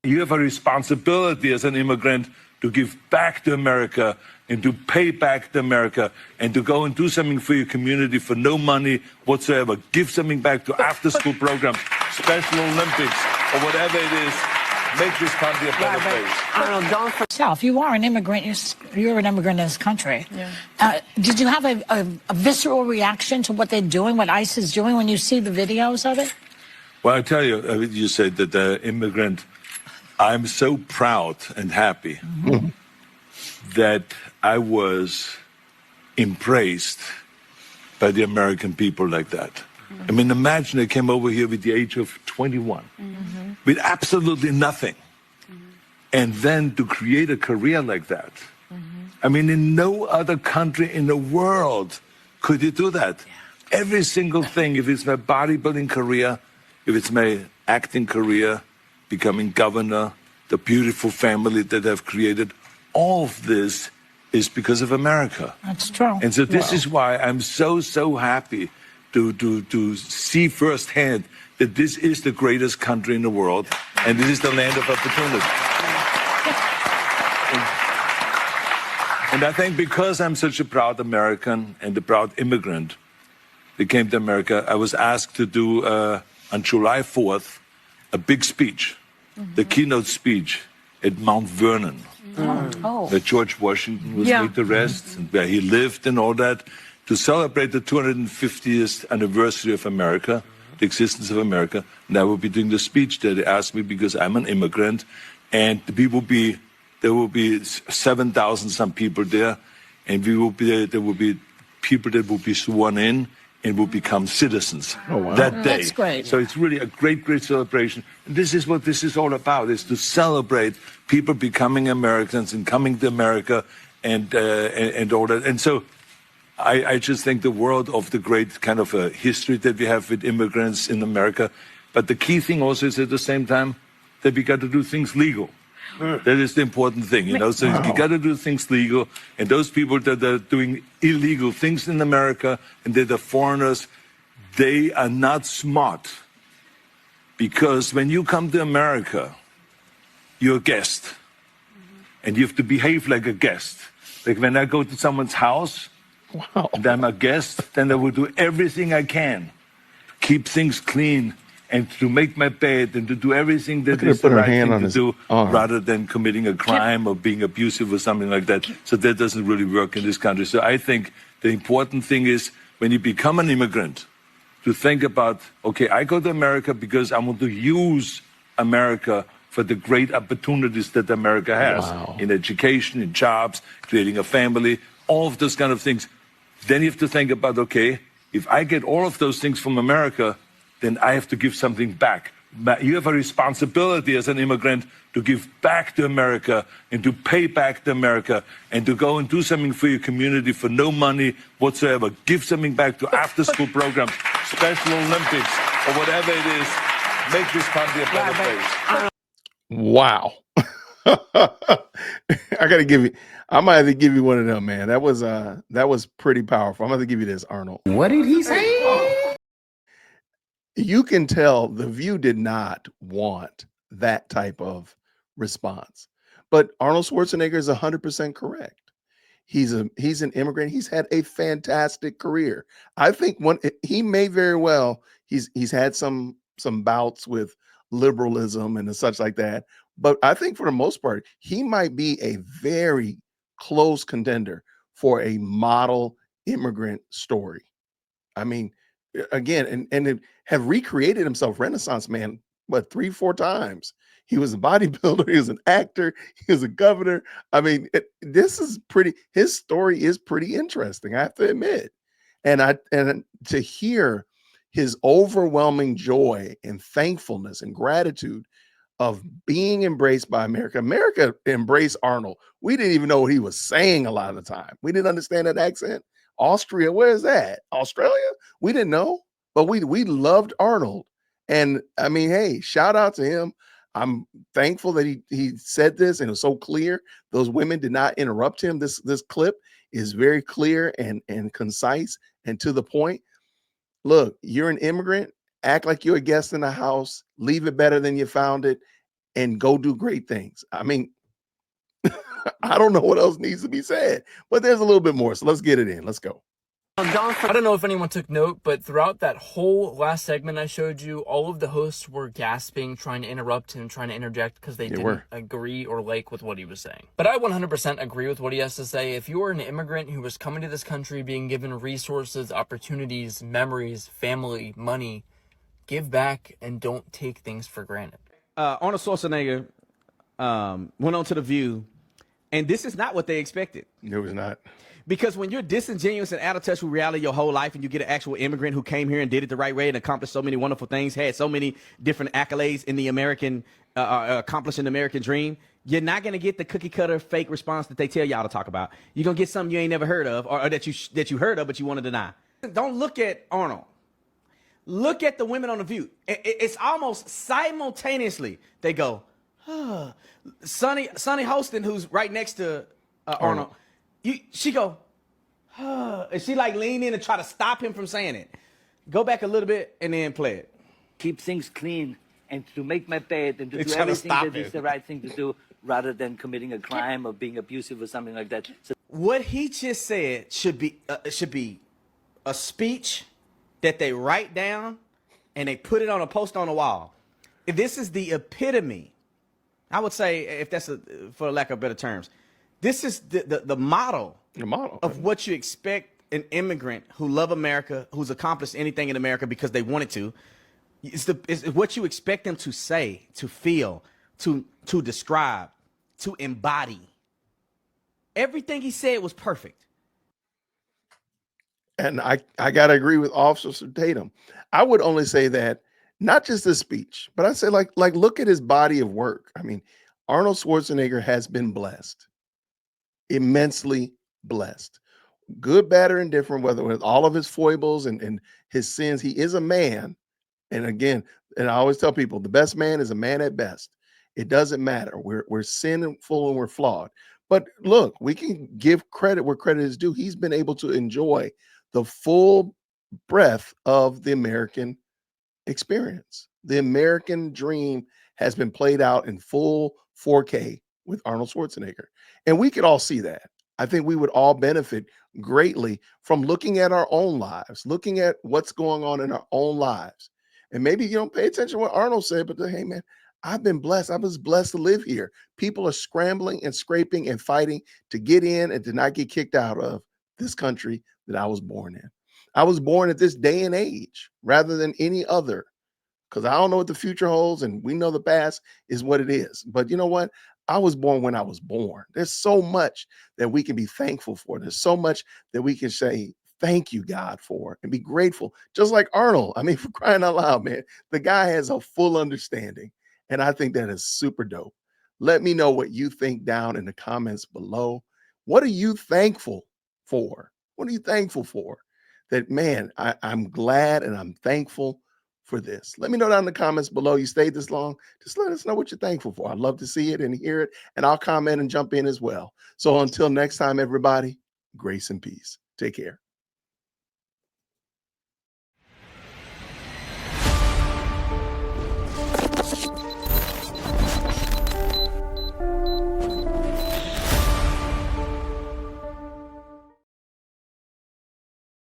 you have a responsibility as an immigrant to give back to America and to pay back to America and to go and do something for your community for no money whatsoever. Give something back to after-school programs, Special Olympics, or whatever it is. Make this country a better place. Arnold, don't for yourself. You are an immigrant. You're an immigrant in this country. Yeah. Did you have a visceral reaction to what they're doing, what ICE is doing, when you see the videos of it? Well, I tell you, you said that the immigrant, I'm so proud and happy that I was embraced by the American people like that. I mean, imagine I came over here with the age of 21, with absolutely nothing. And then to create a career like that. I mean, in no other country in the world could you do that. Yeah. Every single thing, if it's my bodybuilding career, if it's my acting career, becoming governor, the beautiful family that I've created, all of this is because of America. That's true. And so this is why I'm so happy to see firsthand that this is the greatest country in the world, and this is the land of opportunity. And I think because I'm such a proud American and a proud immigrant that came to America, I was asked to do, on July 4th, a big speech, the keynote speech at Mount Vernon, where George Washington was laid to rest, and where he lived and all that, to celebrate the 250th anniversary of America, the existence of America. And I will be doing the speech there. They asked me because I'm an immigrant, and there will be 7,000 some people there, and there will be people that will be sworn in and will become citizens that day. That's great. So it's really a great celebration. And this is what this is all about, is to celebrate people becoming Americans and coming to America and all that. And so I just think the world of the great kind of a history that we have with immigrants in America. But the key thing also is at the same time that we got to do things legal. That is the important thing, you know. So you got to do things legal, and those people that are doing illegal things in America and that are foreigners, they are not smart. Because when you come to America, you're a guest, and you have to behave like a guest. Like when I go to someone's house, and I'm a guest, then I will do everything I can to keep things clean, and to make my bed, and to do everything that is the right thing to do, rather than committing a crime or being abusive or something like that. So that doesn't really work in this country. So I think the important thing is, when you become an immigrant, to think about, okay, I go to America because I want to use America for the great opportunities that America has in education, in jobs, creating a family, all of those kind of things. Then you have to think about, okay, if I get all of those things from America, then I have to give something back. You have a responsibility as an immigrant to give back to America and to pay back to America and to go and do something for your community for no money whatsoever. Give something back to after-school programs, Special Olympics, or whatever it is. Make this country a better place. Wow. I gotta give you, I might have to give you one of them, man. That was pretty powerful. I'm gonna have to give you this, Arnold. What did he say? You can tell The View did not want that type of response. But Arnold Schwarzenegger is 100% correct. He's an immigrant. He's had a fantastic career. I think he may very well, he's had some bouts with liberalism and such like that. But I think for the most part, he might be a very close contender for a model immigrant story. I mean, again, and have recreated himself, Renaissance man, 3-4 times. He was a bodybuilder, he was an actor, he was a governor. I mean, his story is pretty interesting, I have to admit. And to hear his overwhelming joy and thankfulness and gratitude of being embraced by America. America embraced Arnold. We didn't even know what he was saying a lot of the time. We didn't understand that accent. Austria, where's that? Australia? We didn't know, but we loved Arnold. And I mean, hey, shout out to him. I'm thankful that he said this and it was so clear. Those women did not interrupt him. This clip is very clear and concise and to the point. Look, you're an immigrant. Act like you're a guest in the house. Leave it better than you found it. and go do great things. I mean, I don't know what else needs to be said, but there's a little bit more. So let's get it in. Let's go. I don't know if anyone took note, but throughout that whole last segment I showed you, all of the hosts were gasping, trying to interrupt him, trying to interject because they didn't agree or like with what he was saying. But I 100% agree with what he has to say. If you are an immigrant who was coming to this country, being given resources, opportunities, memories, family, money, give back and don't take things for granted. Arnold Schwarzenegger went on to The View, and this is not what they expected. No, it's not. Because when you're disingenuous and out of touch with reality your whole life, and you get an actual immigrant who came here and did it the right way and accomplished so many wonderful things, had so many different accolades in the American, accomplishing the American dream, you're not going to get the cookie cutter fake response that they tell y'all to talk about. You're going to get something you ain't never heard of, or that you heard of but you want to deny. Don't look at Arnold. Look at the women on The View. It's almost simultaneously they go, Sonny Hostin, who's right next to Arnold. She go, and she like lean in and try to stop him from saying it. Go back a little bit and then play it. Keep things clean and to make my bed and to do everything that is the right thing to do rather than committing a crime or being abusive or something like that. So what he just said should be a speech that they write down and they put it on a post on the wall. This is the epitome, I would say, if that's for lack of better terms, this is the model of what you expect an immigrant who love America, who's accomplished anything in America because they wanted to. It's what you expect them to say, to feel, to describe, to embody. Everything he said was perfect. And I got to agree with Officer Tatum. I would only say that not just the speech, but I'd say like look at his body of work. I mean, Arnold Schwarzenegger has been blessed. Immensely blessed, good, bad, or indifferent, whether with all of his foibles and his sins, he is a man. And again, and I always tell people, the best man is a man at best. It doesn't matter. We're sinful and we're flawed. But look, we can give credit where credit is due. He's been able to enjoy the full breadth of the American experience. The American dream has been played out in full 4K with Arnold Schwarzenegger. And we could all see that. I think we would all benefit greatly from looking at our own lives, looking at what's going on in our own lives. And maybe you don't pay attention to what Arnold said, but hey, man, I've been blessed. I was blessed to live here. People are scrambling and scraping and fighting to get in and to not get kicked out of this country that I was born in. I was born at this day and age rather than any other, because I don't know what the future holds, and we know the past is what it is. But you know what? I was born when I was born. There's so much that we can be thankful for. There's so much that we can say, thank you, God, for, and be grateful. Just like Arnold. I mean, for crying out loud, man, the guy has a full understanding. And I think that is super dope. Let me know what you think down in the comments below. What are you thankful for? What are you thankful for? That, man, I'm glad and I'm thankful for this. Let me know down in the comments below. You stayed this long. Just let us know what you're thankful for. I'd love to see it and hear it, and I'll comment and jump in as well. So until next time, everybody, grace and peace. Take care.